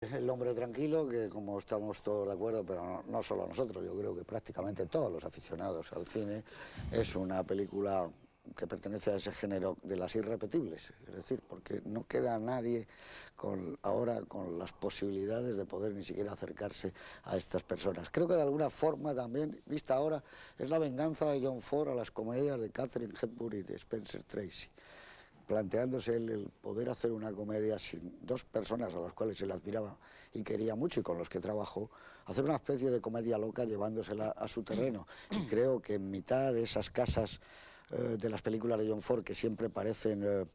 El hombre tranquilo, que como estamos todos de acuerdo, pero no solo nosotros, yo creo que prácticamente todos los aficionados al cine, es una película que pertenece a ese género de las irrepetibles, es decir, porque no queda nadie ahora con las posibilidades de poder ni siquiera acercarse a estas personas. Creo que de alguna forma también, vista ahora, es la venganza de John Ford a las comedias de Katharine Hepburn y de Spencer Tracy, planteándose el poder hacer una comedia sin dos personas a las cuales se le admiraba y quería mucho y con los que trabajó, hacer una especie de comedia loca llevándosela a su terreno. Y creo que en mitad de esas casas de las películas de John Ford, que siempre parecen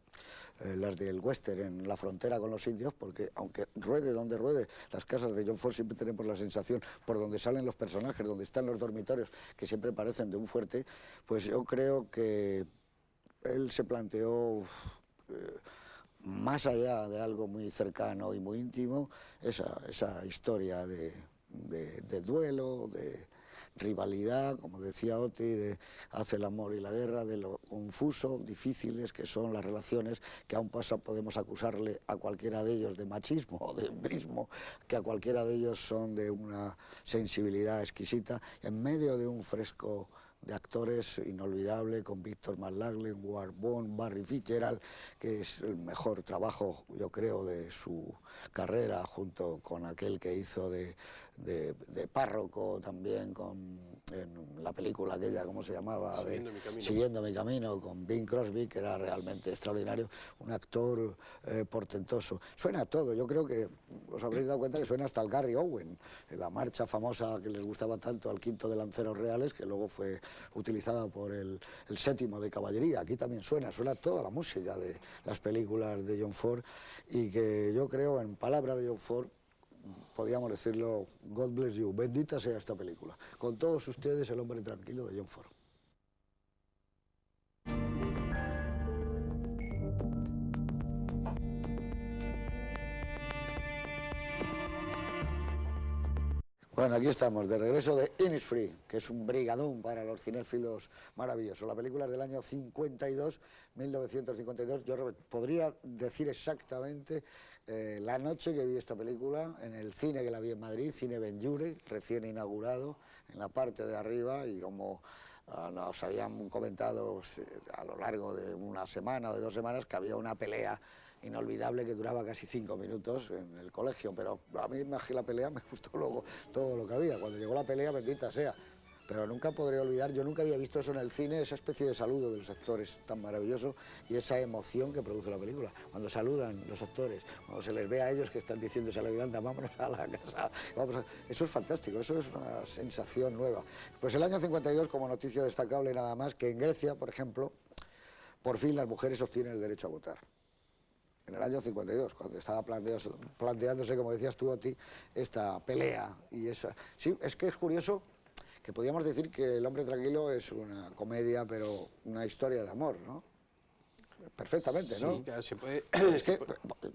las del western en la frontera con los indios, porque aunque ruede donde ruede, las casas de John Ford siempre tenemos la sensación, por donde salen los personajes, donde están los dormitorios, que siempre parecen de un fuerte, pues yo creo que él se planteó, más allá de algo muy cercano y muy íntimo, esa historia de duelo, de rivalidad, como decía Oti, de hace el amor y la guerra, de lo confuso, difíciles que son las relaciones, que aún podemos acusarle a cualquiera de ellos de machismo o de hembrismo, que a cualquiera de ellos son de una sensibilidad exquisita, en medio de un fresco de actores inolvidable, con Victor McLaglen, Ward Bond, Barry Fitzgerald, que es el mejor trabajo, yo creo, de su carrera, junto con aquel que hizo de párroco también en la película aquella, ¿cómo se llamaba? Siguiendo mi camino, con Bing Crosby, que era realmente extraordinario, un actor portentoso. Suena todo, yo creo que os habréis dado cuenta que suena hasta el Gary Owen, la marcha famosa que les gustaba tanto al quinto de Lanceros Reales, que luego fue utilizada por el séptimo de Caballería. Aquí también suena toda la música de las películas de John Ford, y que yo creo, en palabras de John Ford, podríamos decirlo, God bless you, bendita sea esta película. Con todos ustedes, El hombre tranquilo de John Ford. Bueno, aquí estamos, de regreso de Innisfree, que es un brigadón para los cinéfilos maravilloso. La película es del año 52, 1952. Yo podría decir exactamente la noche que vi esta película, en el cine que la vi en Madrid, Cine Benlliure, recién inaugurado, en la parte de arriba, y como nos habían comentado a lo largo de una semana o de 2 semanas, que había una pelea inolvidable que duraba casi 5 minutos en el colegio, pero a mí más que la pelea me gustó luego todo lo que había. Cuando llegó la pelea, bendita sea, pero nunca podré olvidar, yo nunca había visto eso en el cine, esa especie de saludo de los actores tan maravilloso y esa emoción que produce la película, cuando saludan los actores, cuando se les ve a ellos que están diciéndose a la vida, vámonos a la casa, eso es fantástico, eso es una sensación nueva. Pues el año 52, como noticia destacable nada más, que en Grecia, por ejemplo, por fin las mujeres obtienen el derecho a votar. En el año 52, cuando estaba planteándose, como decías tú, Oti, esta pelea. Y esa. Sí, es que es curioso que podríamos decir que El hombre tranquilo es una comedia, pero una historia de amor, ¿no? Perfectamente, ¿no? Sí, claro, se puede...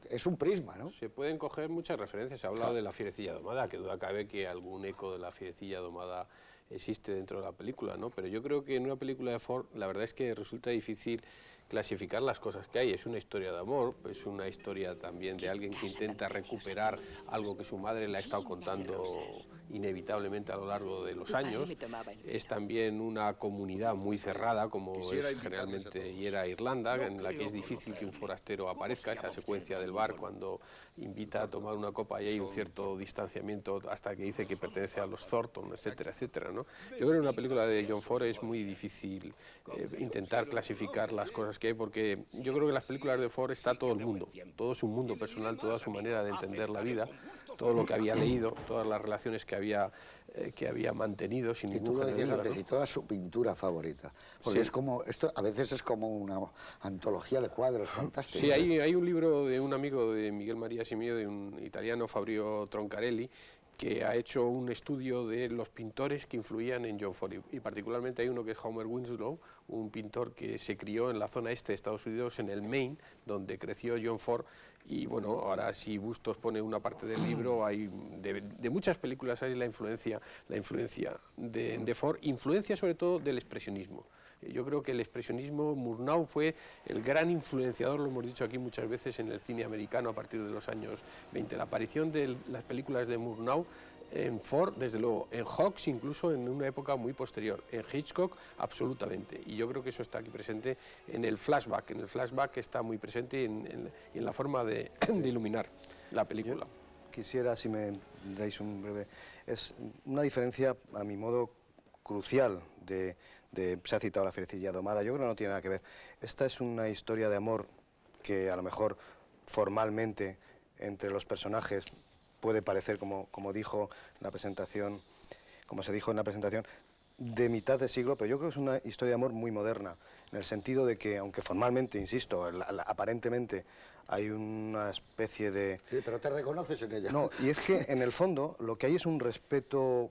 es un prisma, ¿no? Se pueden coger muchas referencias. Se ha hablado de La fierecilla domada, que duda cabe que algún eco de La fierecilla domada existe dentro de la película, ¿no? Pero yo creo que en una película de Ford, la verdad es que resulta difícil clasificar las cosas que hay. Es una historia de amor, es una historia también de alguien que intenta recuperar algo que su madre le ha estado contando inevitablemente a lo largo de los años. Es también una comunidad muy cerrada, como es generalmente y era Irlanda, en la que es difícil que un forastero aparezca. Esa secuencia del bar cuando invita a tomar una copa y hay un cierto distanciamiento hasta que dice que pertenece a los Thornton, etcétera, etcétera, ¿no? Yo creo que en una película de John Ford es muy difícil intentar clasificar las cosas que hay, porque yo creo que en las películas de Ford está todo el mundo, todo su mundo personal, toda su manera de entender la vida, todo lo que había leído, todas las relaciones que había mantenido sin ningún género de duda, ¿no? Y toda su pintura favorita, porque sí, es como, esto a veces es como una antología de cuadros fantásticos. Sí, hay un libro de un amigo de Miguel María Simio, de un italiano, Fabio Troncarelli, que ha hecho un estudio de los pintores que influían en John Ford, y particularmente hay uno que es Homer Winslow, un pintor que se crió en la zona este de Estados Unidos, en el Maine, donde creció John Ford, y bueno, ahora si Bustos pone una parte del libro, hay de muchas películas hay la influencia de Ford, influencia sobre todo del expresionismo. Yo creo que el expresionismo, Murnau fue el gran influenciador, lo hemos dicho aquí muchas veces, en el cine americano a partir de los años 20. La aparición de las películas de Murnau en Ford, desde luego, en Hawks incluso en una época muy posterior, en Hitchcock absolutamente, y yo creo que eso está aquí presente en el flashback está muy presente y en la forma de iluminar la película. Yo quisiera, si me dais un breve, es una diferencia a mi modo crucial se ha citado La fierecilla domada, yo creo que no tiene nada que ver. Esta es una historia de amor que a lo mejor formalmente entre los personajes puede parecer, como dijo en la presentación, como se dijo en la presentación, de mitad de siglo, pero yo creo que es una historia de amor muy moderna, en el sentido de que, aunque formalmente, insisto, aparentemente hay una especie de... Sí, pero te reconoces en ella. No, y es que en el fondo lo que hay es un respeto,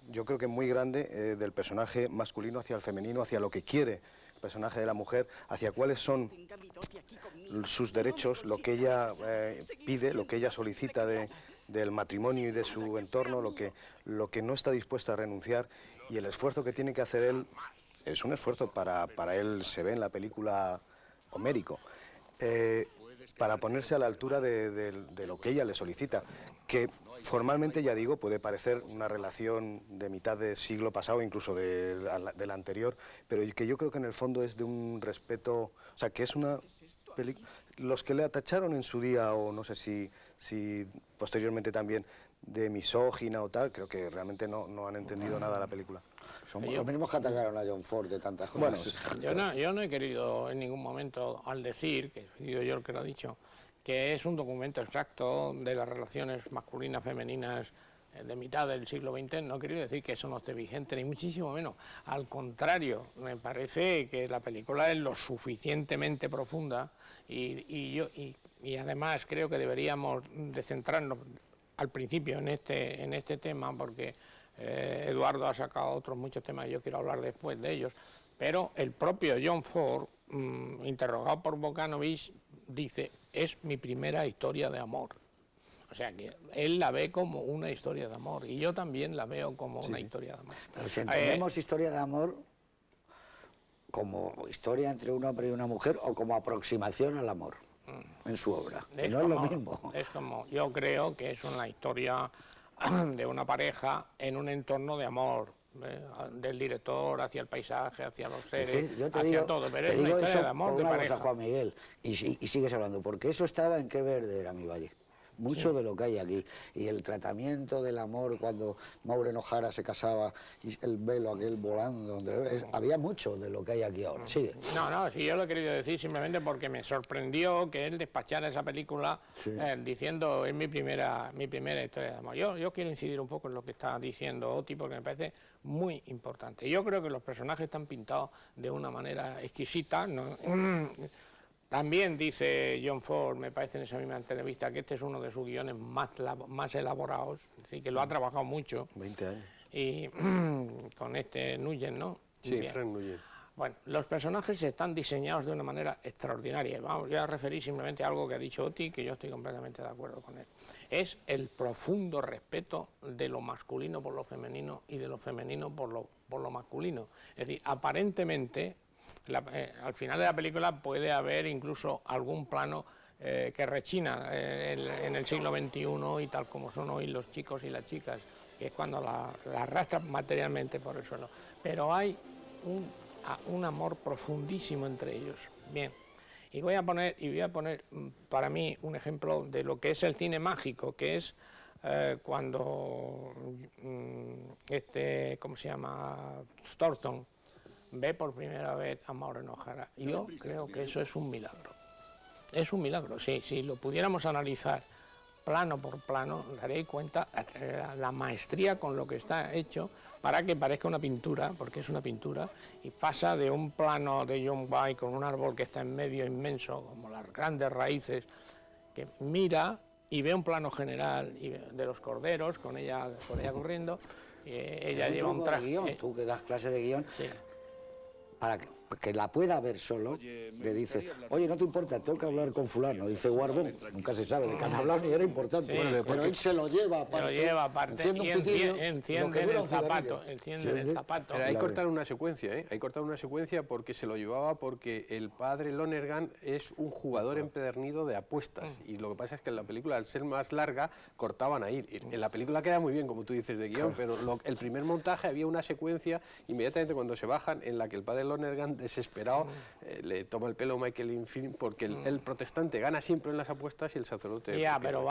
yo creo que muy grande, del personaje masculino hacia el femenino, hacia lo que quiere el personaje de la mujer, hacia cuáles son sus derechos, lo que ella pide, lo que ella solicita del matrimonio y de su entorno, lo que no está dispuesta a renunciar, y el esfuerzo que tiene que hacer él es un esfuerzo para él, se ve en la película, homérico, para ponerse a la altura de lo que ella le solicita, que formalmente, ya digo, puede parecer una relación de mitad de siglo pasado, incluso del anterior, pero que yo creo que en el fondo es de un respeto, o sea, que es una película... Los que le atacharon en su día, o no sé si posteriormente también, de misógina o tal, creo que realmente no han entendido nada de la película. Somos los mismos que atacaron a John Ford de tantas cosas. Bueno, yo no he querido en ningún momento, al decir, que he sido yo el que lo ha dicho, que es un documento exacto de las relaciones masculinas, femeninas de mitad del siglo XX, no he querido decir que eso no esté vigente, ni muchísimo menos. Al contrario, me parece que la película es lo suficientemente profunda y además creo que deberíamos de centrarnos al principio en este tema, porque Eduardo ha sacado otros muchos temas y yo quiero hablar después de ellos, pero el propio John Ford, interrogado por Bogdanovich, dice: es mi primera historia de amor. O sea que él la ve como una historia de amor y yo también la veo como una historia de amor. Pero si entendemos historia de amor como historia entre un hombre y una mujer o como aproximación al amor en su obra, no es lo mismo. Es como, yo creo que es una historia de una pareja en un entorno de amor, del director hacia el paisaje, hacia los seres, hacia todo, pero es una historia de amor, de pareja. Juan Miguel, y sigues hablando, porque eso estaba en Qué verde era mi valle. Mucho de lo que hay aquí, y el tratamiento del amor cuando Maureen O'Hara se casaba y el velo aquel volando, había mucho de lo que hay aquí ahora. Sigue. No, sí, yo lo he querido decir simplemente porque me sorprendió que él despachara esa película diciendo: es mi primera historia de amor. Yo quiero incidir un poco en lo que está diciendo Oti, porque me parece muy importante. Yo creo que los personajes están pintados de una manera exquisita, ¿no? También dice John Ford, me parece en esa misma entrevista, que este es uno de sus guiones más elaborados, así que lo ha trabajado mucho. 20 años. Y con este Nugent, ¿no? Sí, Frank Nugent. Bueno, los personajes están diseñados de una manera extraordinaria. Vamos, voy a referir simplemente a algo que ha dicho Oti, que yo estoy completamente de acuerdo con él. Es el profundo respeto de lo masculino por lo femenino y de lo femenino por lo masculino. Es decir, aparentemente... al final de la película puede haber incluso algún plano que rechina en el siglo XXI y tal como son hoy los chicos y las chicas, que es cuando la arrastran materialmente por el suelo. Pero hay un amor profundísimo entre ellos. Bien, y voy a poner para mí un ejemplo de lo que es el cine mágico, que es cuando ¿cómo se llama? Thornton ve por primera vez a Maureen O'Hara. Yo creo que eso es un milagro. Es un milagro, sí. Si lo pudiéramos analizar plano por plano, daréis cuenta la maestría con lo que está hecho para que parezca una pintura, porque es una pintura, y pasa de un plano de John White con un árbol que está en medio inmenso, como las grandes raíces, que mira y ve un plano general de los corderos, con ella corriendo, y ella lleva un traje... Tú que das clase de guión... Sí. que la pueda ver solo, le dice, oye, no te importa, tengo que hablar con fulano. Dice Guardón, nunca se sabe de qué han hablado ni era importante, pero él se lo lleva aparte, enciende el zapato, enciende el zapato. Pero ahí cortaron una secuencia, ¿eh? Ahí cortaron una secuencia porque se lo llevaba porque el padre Lonergan es un jugador empedernido de apuestas y lo que pasa es que en la película, al ser más larga, cortaban ahí. En la película queda muy bien, como tú dices, de guión, pero el primer montaje había una secuencia inmediatamente cuando se bajan en la que el padre Lonergan, desesperado, le toma el pelo a Michael Infilm porque el protestante gana siempre en las apuestas y el sacerdote... Pero